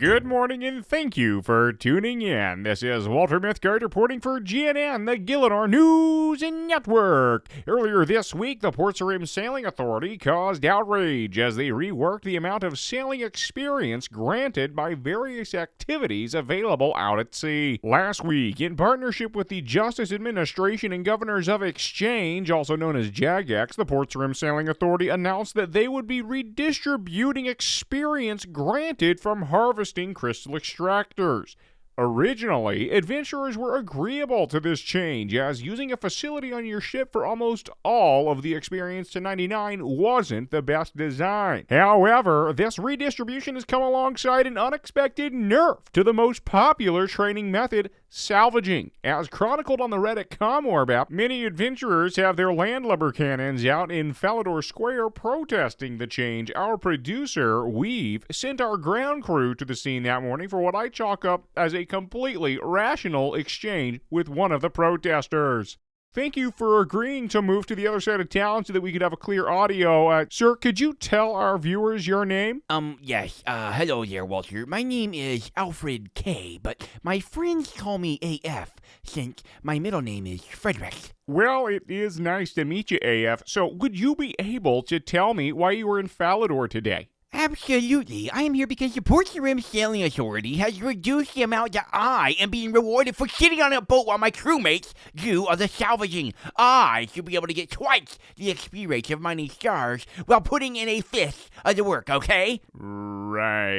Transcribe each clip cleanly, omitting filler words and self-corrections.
Good morning and thank you for tuning in. This is Walter Mythgard reporting for GNN, the Gillinor News Network. Earlier this week, the Portsarim Sailing Authority caused outrage as they reworked the amount of sailing experience granted by various activities available out at sea. Last week, in partnership with the Justice Administration and Governors of Exchange, also known as JAGEX, the Portsarim Sailing Authority announced that they would be redistributing experience granted from harvesting crystal extractors. Originally, adventurers were agreeable to this change, as using a facility on your ship for almost all of the experience to 99 wasn't the best design. However, this redistribution has come alongside an unexpected nerf to the most popular training method, salvaging. As chronicled on the Reddit Comorb app, many adventurers have their landlubber cannons out in Falador Square protesting the change. Our producer, Weave, sent our ground crew to the scene that morning for what I chalk up as a completely rational exchange with one of the protesters. Thank you for agreeing to move to the other side of town so that we could have a clear audio. Sir, could you tell our viewers your name? Yes. Hello there, Walter. My name is Alfred K., but my friends call me AF, since my middle name is Frederick. Well, it is nice to meet you, AF. So, would you be able to tell me why you were in Falador today? Absolutely. I am here because the Portsarim Sailing Authority has reduced the amount that I am being rewarded for sitting on a boat while my crewmates do the salvaging. I should be able to get twice the XP rates of mining stars while putting in a fifth of the work, okay? Right.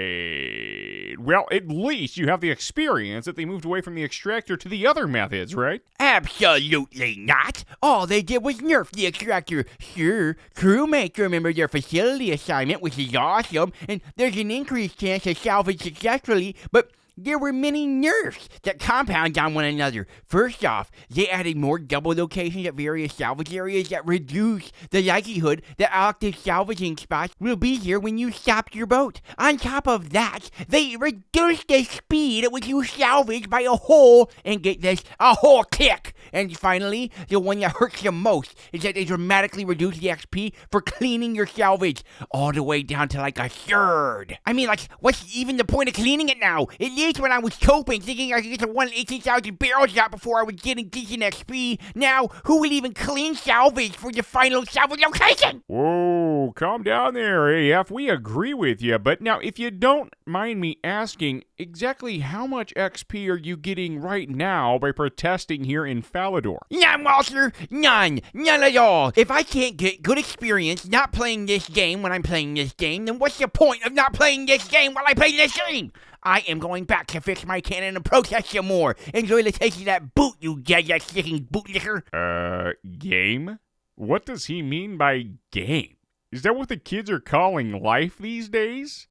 Well, at least you have the experience that they moved away from the extractor to the other methods, right? Absolutely not. All they did was nerf the extractor. Sure, crewmates remember their facility assignment, which is awesome, and there's an increased chance to salvage successfully, but there were many nerfs that compound on one another. First off, they added more double locations at various salvage areas that reduce the likelihood that active salvaging spots will be here when you stop your boat. On top of that, they reduced the speed at which you salvage by a whole, and get this, a whole kick. And finally, the one that hurts the most is that they dramatically reduce the XP for cleaning your salvage, all the way down to like a third. I mean, like, what's even the point of cleaning it now? At least when I was coping, thinking I could get to 118,000 barrels out before I was getting decent XP, now who will even clean salvage for the final salvage location? Whoa, calm down there, AF. We agree with you, but now if you don't mind me asking, exactly how much XP are you getting right now by protesting here in Falador? None, Walter. None. None at all. If I can't get good experience not playing this game when I'm playing this game, then what's the point of not playing this game while I play this game? I am going back to fix my cannon and protest some more. Enjoy the taste of that boot, you JAGEX-sticking bootlicker. Game? What does he mean by game? Is that what the kids are calling life these days?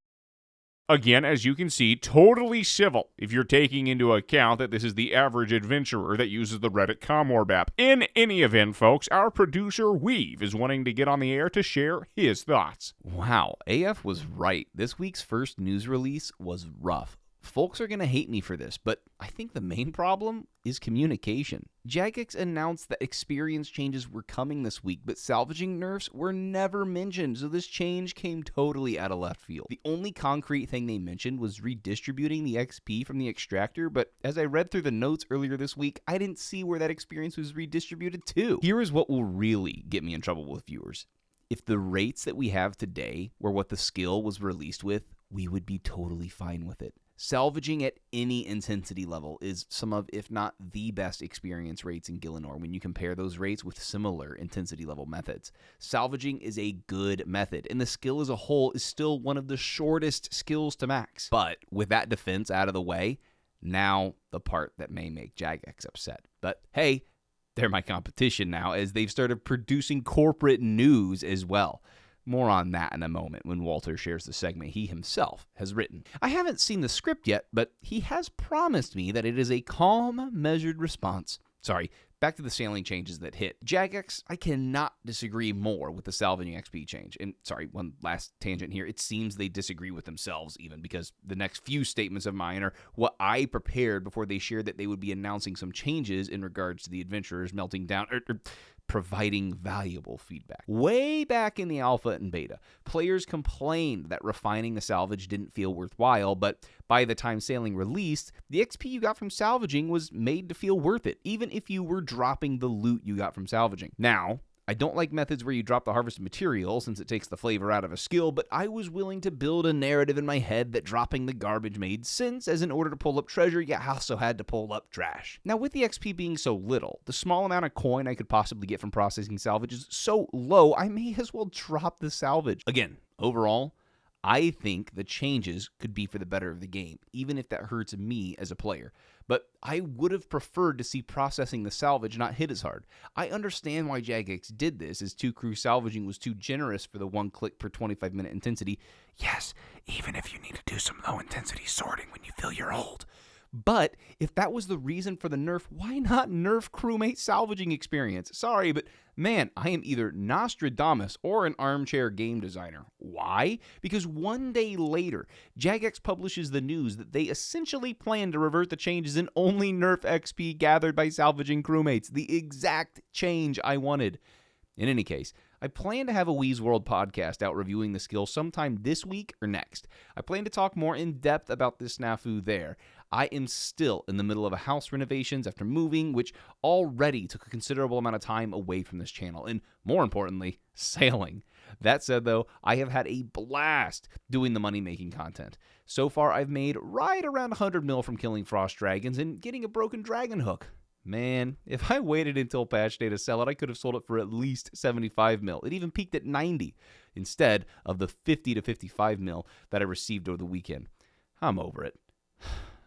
Again, as you can see, totally civil if you're taking into account that this is the average adventurer that uses the Reddit Comorb app. In any event, folks, our producer Weave is wanting to get on the air to share his thoughts. Wow, AF was right. This week's first news release was rough. Folks are going to hate me for this, but I think the main problem is communication. JAGEX announced that experience changes were coming this week, but salvaging nerfs were never mentioned, so this change came totally out of left field. The only concrete thing they mentioned was redistributing the XP from the extractor, but as I read through the notes earlier this week, I didn't see where that experience was redistributed to. Here is what will really get me in trouble with viewers. If the rates that we have today were what the skill was released with, we would be totally fine with it. Salvaging at any intensity level is some of, if not the best experience rates in Gillinor when you compare those rates with similar intensity level methods. Salvaging is a good method, and the skill as a whole is still one of the shortest skills to max. But with that defense out of the way, now the part that may make JAGEX upset. But hey, they're my competition now, as they've started producing corporate news as well. More on that in a moment when Walter shares the segment he himself has written. I haven't seen the script yet, but he has promised me that it is a calm, measured response. Sorry, back to the sailing changes that hit. JAGEX, I cannot disagree more with the salvaging XP change. And sorry, one last tangent here. It seems they disagree with themselves even, because the next few statements of mine are what I prepared before they shared that they would be announcing some changes in regards to the adventurers melting down, or providing valuable feedback. Way back in the alpha and beta, players complained that refining the salvage didn't feel worthwhile, but by the time sailing released, the XP you got from salvaging was made to feel worth it, even if you were dropping the loot you got from salvaging. Now, I don't like methods where you drop the harvested material since it takes the flavor out of a skill, but I was willing to build a narrative in my head that dropping the garbage made sense, as in order to pull up treasure, you also had to pull up trash. Now, with the XP being so little, the small amount of coin I could possibly get from processing salvage is so low, I may as well drop the salvage. Again, overall, I think the changes could be for the better of the game, even if that hurts me as a player. But I would have preferred to see processing the salvage not hit as hard. I understand why JAGEX did this, as 2-crew salvaging was too generous for the 1 click per 25-minute intensity. Yes, even if you need to do some low-intensity sorting when you feel your hold. But if that was the reason for the nerf, why not nerf crewmate salvaging experience? Sorry, but man, I am either Nostradamus or an armchair game designer. Why? Because one day later, JAGEX publishes the news that they essentially plan to revert the changes and only nerf XP gathered by salvaging crewmates, the exact change I wanted. In any case, I plan to have a Weaves World podcast out reviewing the skill sometime this week or next. I plan to talk more in depth about this snafu there. I am still in the middle of a house renovations after moving, which already took a considerable amount of time away from this channel, and more importantly, sailing. That said though, I have had a blast doing the money-making content. So far, I've made right around 100 mil from killing frost dragons and getting a broken dragon hook. Man, if I waited until patch day to sell it, I could have sold it for at least 75 mil. It even peaked at 90 instead of the 50 to 55 mil that I received over the weekend. I'm over it,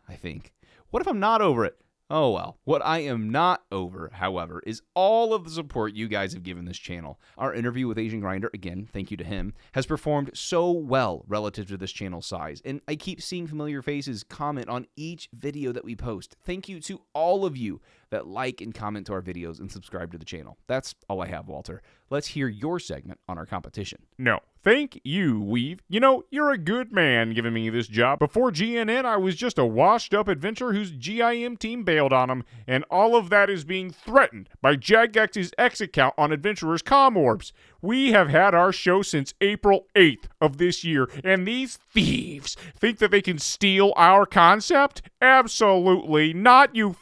I think. What if I'm not over it? Oh well. What I am not over, however, is all of the support you guys have given this channel. Our interview with Asian Grinder, again, thank you to him, has performed so well relative to this channel's size, and I keep seeing familiar faces comment on each video that we post. Thank you to all of you that like and comment to our videos and subscribe to the channel. That's all I have, Walter. Let's hear your segment on our competition. No. Thank you, Weave. You know, you're a good man giving me this job. Before GNN, I was just a washed-up adventurer whose GIM team bailed on him, and all of that is being threatened by JAGEX's X account on Adventurer's comm orbs. We have had our show since April 8th of this year, and these thieves think that they can steal our concept? Absolutely not, you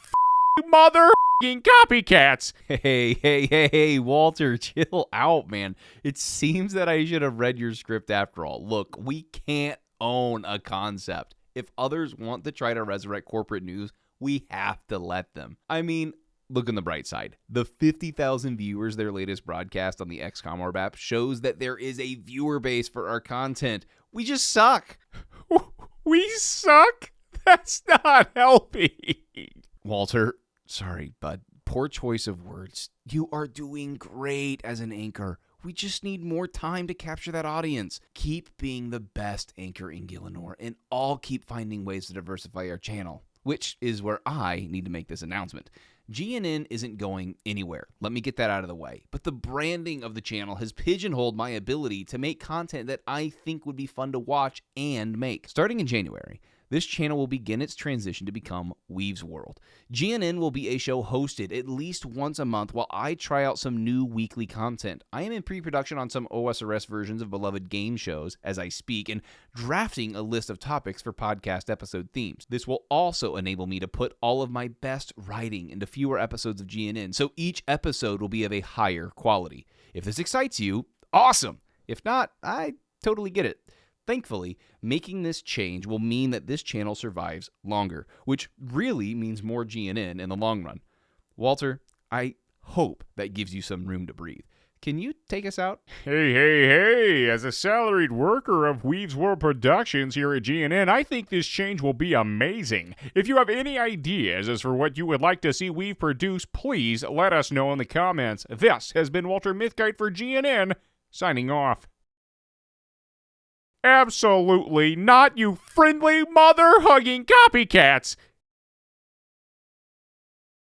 mother copycats. Hey, Walter, chill out, man. It seems that I should have read your script after all. Look, we can't own a concept. If others want to try to resurrect corporate news, we have to let them. I mean, look on the bright side. The 50,000 viewers their latest broadcast on the XCOM Orb app shows that there is a viewer base for our content. We just suck. We suck? That's not helping. Walter, sorry, bud. Poor choice of words. You are doing great as an anchor. We just need more time to capture that audience. Keep being the best anchor in Gillinor, and I'll keep finding ways to diversify our channel, which is where I need to make this announcement. GNN isn't going anywhere. Let me get that out of the way. But the branding of the channel has pigeonholed my ability to make content that I think would be fun to watch and make. Starting in January, this channel will begin its transition to become Weaves World. GNN will be a show hosted at least once a month while I try out some new weekly content. I am in pre-production on some Osrs versions of beloved game shows as I speak, and drafting a list of topics for podcast episode themes. This will also enable me to put all of my best writing into fewer episodes of GNN, so each episode will be of a higher quality. If this excites you, awesome! If not, I totally get it. Thankfully, making this change will mean that this channel survives longer, which really means more GNN in the long run. Walter, I hope that gives you some room to breathe. Can you take us out? Hey, as a salaried worker of Weaves World Productions here at GNN, I think this change will be amazing. If you have any ideas as for what you would like to see Weave produce, please let us know in the comments. This has been Walter Mythkite for GNN, signing off. Absolutely not, you friendly mother-hugging copycats!